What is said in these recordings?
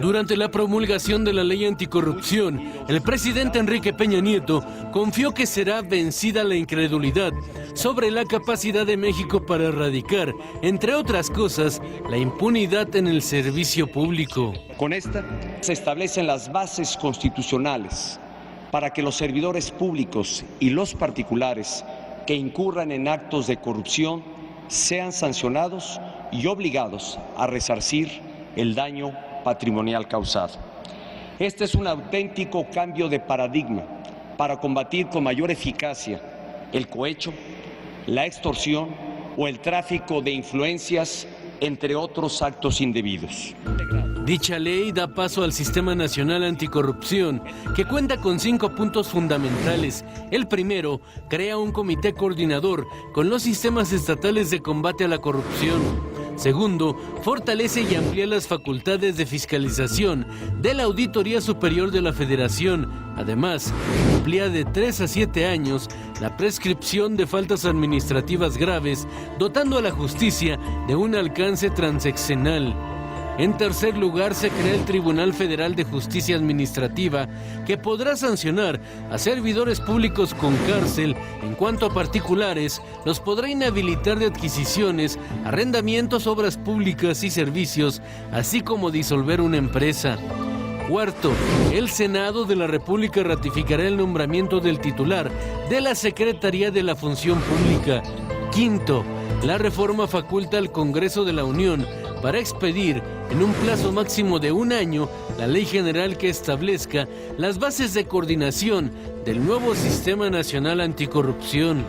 Durante la promulgación de la ley anticorrupción, el presidente Enrique Peña Nieto confió que será vencida la incredulidad sobre la capacidad de México para erradicar, entre otras cosas, la impunidad en el servicio público. Con esta se establecen las bases constitucionales para que los servidores públicos y los particulares que incurran en actos de corrupción sean sancionados y obligados a resarcir el daño patrimonial causado. Este es un auténtico cambio de paradigma para combatir con mayor eficacia el cohecho, la extorsión o el tráfico de influencias, entre otros actos indebidos. Dicha ley da paso al Sistema Nacional Anticorrupción, que cuenta con 5 puntos fundamentales. El primero, crea un comité coordinador con los sistemas estatales de combate a la corrupción. Segundo, fortalece y amplía las facultades de fiscalización de la Auditoría Superior de la Federación. Además, amplía de 3 a 7 años la prescripción de faltas administrativas graves, dotando a la justicia de un alcance transeccional. En tercer lugar, se crea el Tribunal Federal de Justicia Administrativa, que podrá sancionar a servidores públicos con cárcel. En cuanto a particulares, los podrá inhabilitar de adquisiciones, arrendamientos, obras públicas y servicios, así como disolver una empresa. Cuarto, el Senado de la República ratificará el nombramiento del titular de la Secretaría de la Función Pública. Quinto, la reforma faculta al Congreso de la Unión para expedir en un plazo máximo de 1 año la ley general que establezca las bases de coordinación del nuevo Sistema Nacional Anticorrupción.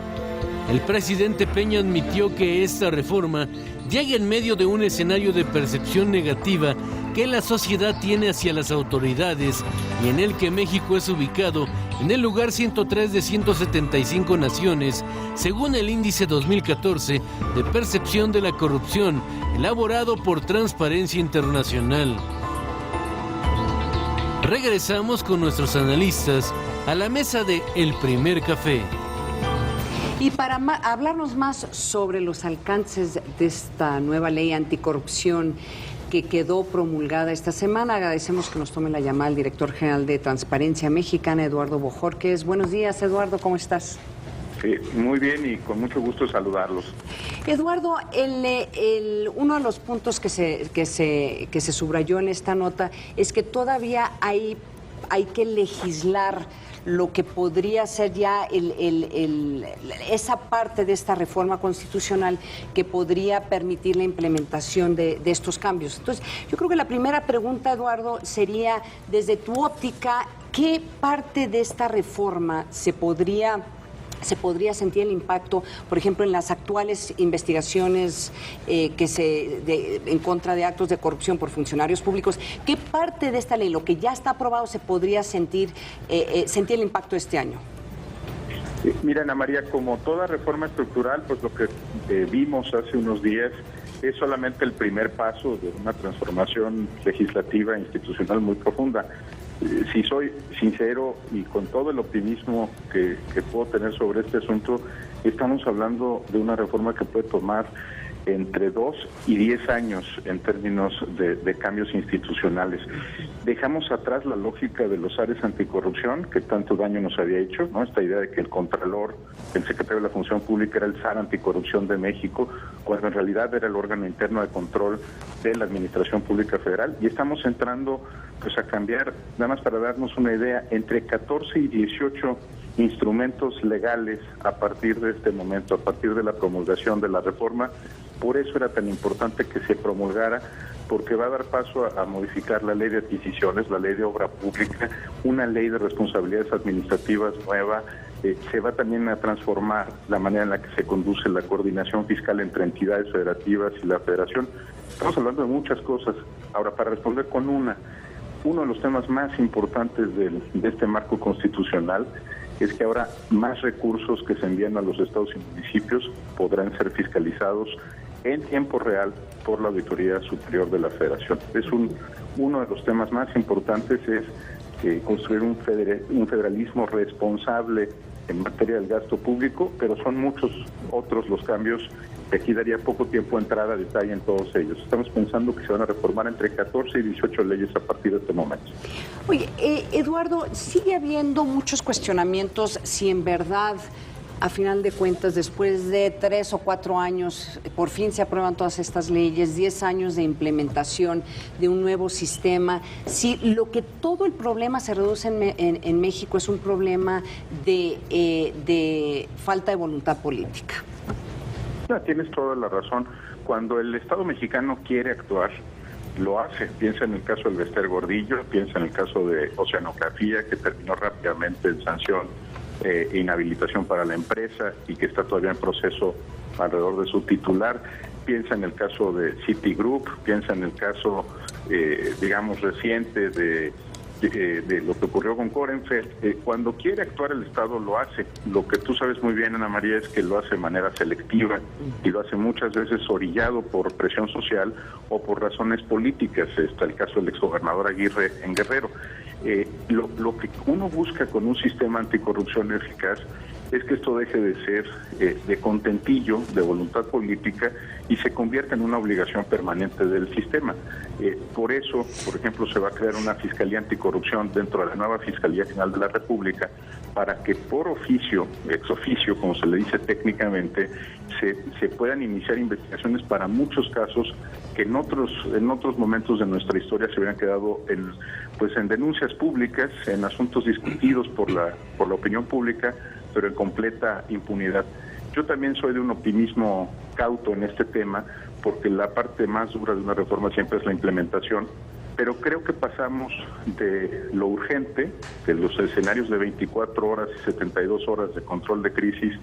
El presidente Peña admitió que esta reforma llega en medio de un escenario de percepción negativa que la sociedad tiene hacia las autoridades y en el que México es ubicado en el lugar 103 de 175 naciones, según el índice 2014 de percepción de la corrupción, elaborado por Transparencia Internacional. Regresamos con nuestros analistas a la mesa de El Primer Café. Y para hablarnos más sobre los alcances de esta nueva ley anticorrupción que quedó promulgada esta semana, agradecemos que nos tome la llamada el director general de Transparencia Mexicana, Eduardo Bojorquez. Buenos días, Eduardo, ¿cómo estás? Sí, muy bien y con mucho gusto saludarlos. Eduardo, uno de los puntos que se subrayó en esta nota es que todavía hay que legislar lo que podría ser ya esa parte de esta reforma constitucional que podría permitir la implementación de estos cambios. Entonces, yo creo que la primera pregunta, Eduardo, sería, desde tu óptica, ¿qué parte de esta reforma se podría sentir el impacto, por ejemplo, en las actuales investigaciones en contra de actos de corrupción por funcionarios públicos? ¿Qué parte de esta ley, lo que ya está aprobado, se podría sentir el impacto este año? Mira, Ana María, como toda reforma estructural, pues lo que vimos hace unos días es solamente el primer paso de una transformación legislativa e institucional muy profunda. Si soy sincero y con todo el optimismo que puedo tener sobre este asunto, estamos hablando de una reforma que puede tomar entre 2 y 10 años en términos de cambios institucionales. Dejamos atrás la lógica de los áreas anticorrupción que tanto daño nos había hecho, ¿no? Esta idea de que el Contralor, el Secretario de la Función Pública era el SAR Anticorrupción de México, cuando en realidad era el órgano interno de control de la Administración Pública Federal, y estamos entrando pues a cambiar, nada más para darnos una idea, entre 14 y 18 instrumentos legales a partir de este momento, a partir de la promulgación de la reforma. Por eso era tan importante que se promulgara, porque va a dar paso a modificar la ley de adquisiciones, la ley de obra pública, una ley de responsabilidades administrativas nueva. Se va también a transformar la manera en la que se conduce la coordinación fiscal entre entidades federativas y la federación. Estamos hablando de muchas cosas. Ahora, para responder con uno de los temas más importantes de este marco constitucional es que ahora más recursos que se envían a los estados y municipios podrán ser fiscalizados en tiempo real por la Auditoría Superior de la Federación. Uno de los temas más importantes es construir un federalismo responsable en materia del gasto público, pero son muchos otros los cambios Aquí daría poco tiempo de entrada a detalle en todos ellos. Estamos pensando que se van a reformar entre 14 y 18 leyes a partir de este momento. Oye, Eduardo, sigue habiendo muchos cuestionamientos si en verdad, a final de cuentas, después de 3 o 4 años, por fin se aprueban todas estas leyes, 10 años de implementación de un nuevo sistema, si lo que todo el problema se reduce en México es un problema de falta de voluntad política. Tienes toda la razón. Cuando el Estado mexicano quiere actuar, lo hace. Piensa en el caso del Bester Gordillo, piensa en el caso de Oceanografía, que terminó rápidamente en sanción e inhabilitación para la empresa y que está todavía en proceso alrededor de su titular. Piensa en el caso de Citigroup, piensa en el caso, digamos, reciente de lo que ocurrió con Corenfeld. Cuando quiere actuar el Estado lo hace. Lo que tú sabes muy bien, Ana María, es que lo hace de manera selectiva y lo hace muchas veces orillado por presión social o por razones políticas. Está el caso del exgobernador Aguirre en Guerrero. Lo que uno busca con un sistema anticorrupción eficaz es que esto deje de ser de contentillo, de voluntad política, y se convierta en una obligación permanente del sistema. Por eso, por ejemplo, se va a crear una Fiscalía Anticorrupción dentro de la nueva Fiscalía General de la República, para que por oficio, ex oficio, como se le dice técnicamente, se puedan iniciar investigaciones para muchos casos que en otros momentos de nuestra historia se hubieran quedado en denuncias públicas, en asuntos discutidos por la opinión pública, pero en completa impunidad. Yo también soy de un optimismo cauto en este tema, porque la parte más dura de una reforma siempre es la implementación, pero creo que pasamos de lo urgente, de los escenarios de 24 horas y 72 horas de control de crisis,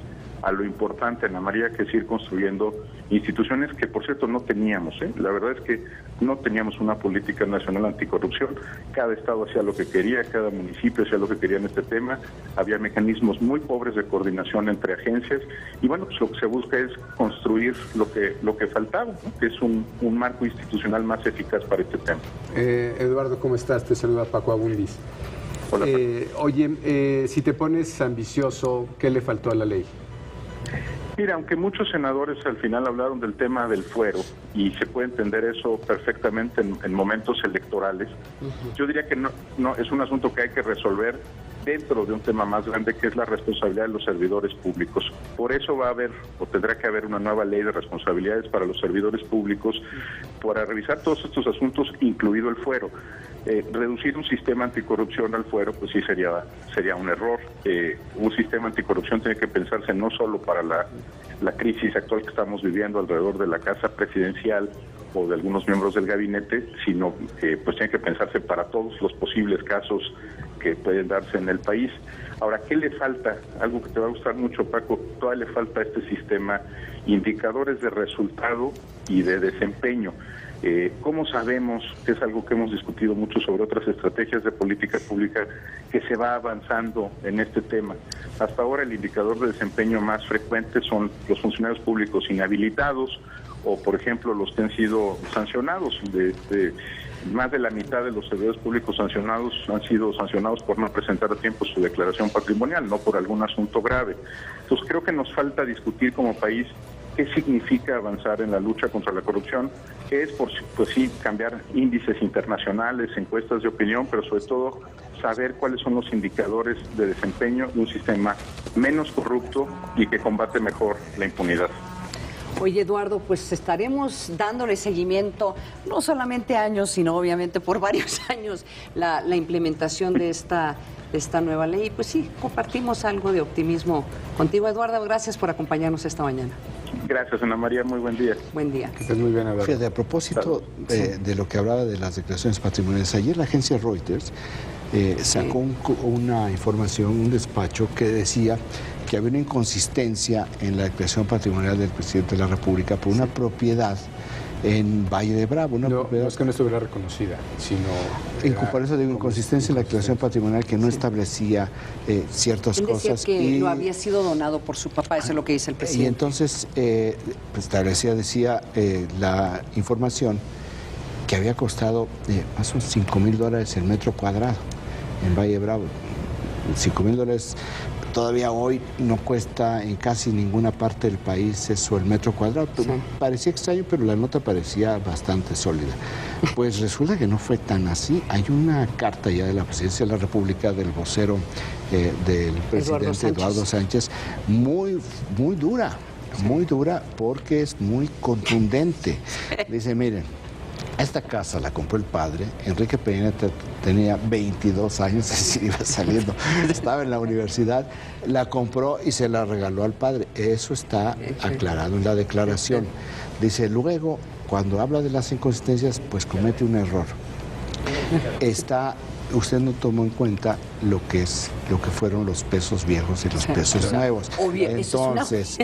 a lo importante, Ana María, que es ir construyendo instituciones que, por cierto, no teníamos. La verdad es que no teníamos una política nacional anticorrupción. Cada estado hacía lo que quería, cada municipio hacía lo que quería en este tema. Había mecanismos muy pobres de coordinación entre agencias. Y bueno, pues lo que se busca es construir lo que faltaba, ¿no? Que es un marco institucional más eficaz para este tema. Eduardo, ¿cómo estás? Te saluda Paco Abundis. Hola, Paco. Oye, si te pones ambicioso, ¿qué le faltó a la ley? Mira, aunque muchos senadores al final hablaron del tema del fuero, y se puede entender eso perfectamente en momentos electorales, yo diría que no es un asunto que hay que resolver dentro de un tema más grande, que es la responsabilidad de los servidores públicos. Por eso va a haber, o tendrá que haber, una nueva ley de responsabilidades para los servidores públicos, para revisar todos estos asuntos, incluido el fuero. Reducir un sistema anticorrupción al fuero, pues sí sería un error. Un sistema anticorrupción tiene que pensarse no solo para la crisis actual que estamos viviendo alrededor de la Casa Presidencial o de algunos miembros del gabinete, sino pues tiene que pensarse para todos los posibles casos que pueden darse en el país. Ahora, ¿qué le falta? Algo que te va a gustar mucho, Paco. Todavía le falta a este sistema indicadores de resultado y de desempeño. ¿Cómo sabemos, que es algo que hemos discutido mucho sobre otras estrategias de política pública, que se va avanzando en este tema? Hasta ahora el indicador de desempeño más frecuente son los funcionarios públicos inhabilitados, o por ejemplo los que han sido sancionados. Más de la mitad de los servidores públicos sancionados han sido sancionados por no presentar a tiempo su declaración patrimonial, no por algún asunto grave. Entonces creo que nos falta discutir como país qué significa avanzar en la lucha contra la corrupción, que es, pues sí, cambiar índices internacionales, encuestas de opinión, pero sobre todo saber cuáles son los indicadores de desempeño de un sistema menos corrupto y que combate mejor la impunidad. Oye, Eduardo, pues estaremos dándole seguimiento, no solamente años, sino obviamente por varios años, la implementación de esta nueva ley. Pues sí, compartimos algo de optimismo contigo, Eduardo. Gracias por acompañarnos esta mañana. Gracias, Ana María. Muy buen día. Buen día. Que estés muy bien, Eduardo. Fíjate, a propósito de lo que hablaba de las declaraciones patrimoniales, ayer la agencia Reuters sacó una información, un despacho que decía que había una inconsistencia en la declaración patrimonial del presidente de la República por una propiedad en Valle de Bravo. No es que no estuviera reconocida, sino... Por eso digo, inconsistencia en la declaración patrimonial que no establecía ciertas Él decía cosas. que lo había sido donado por su papá, eso es lo que dice el presidente. Y entonces decía la información que había costado más o menos $5,000 el metro cuadrado en Valle de Bravo. $5,000 todavía hoy no cuesta en casi ninguna parte del país eso, el metro cuadrado. Sí. Parecía extraño, pero la nota parecía bastante sólida. Pues resulta que no fue tan así. Hay una carta ya de la Presidencia de la República, del vocero del presidente Eduardo Sánchez, muy dura, porque es muy contundente. Dice, miren, esta casa la compró el padre, Enrique Peña tenía 22 años, es decir, iba saliendo, estaba en la universidad, la compró y se la regaló al padre. Eso está aclarado en la declaración. Dice, luego, cuando habla de las inconsistencias, pues comete un error. Usted no tomó en cuenta lo que fueron los pesos viejos y los pesos nuevos. Obvio, entonces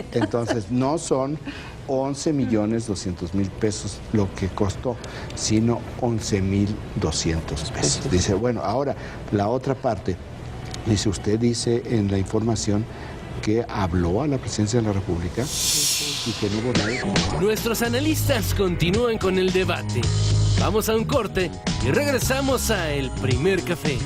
no son 11.200.000 pesos lo que costó, sino 11.200 pesos. Dice, bueno, ahora la otra parte, usted dice en la información que habló a la Presidencia de la República y que no hubo nadie. Nuestros analistas continúan con el debate. Vamos a un corte y regresamos a El Primer Café.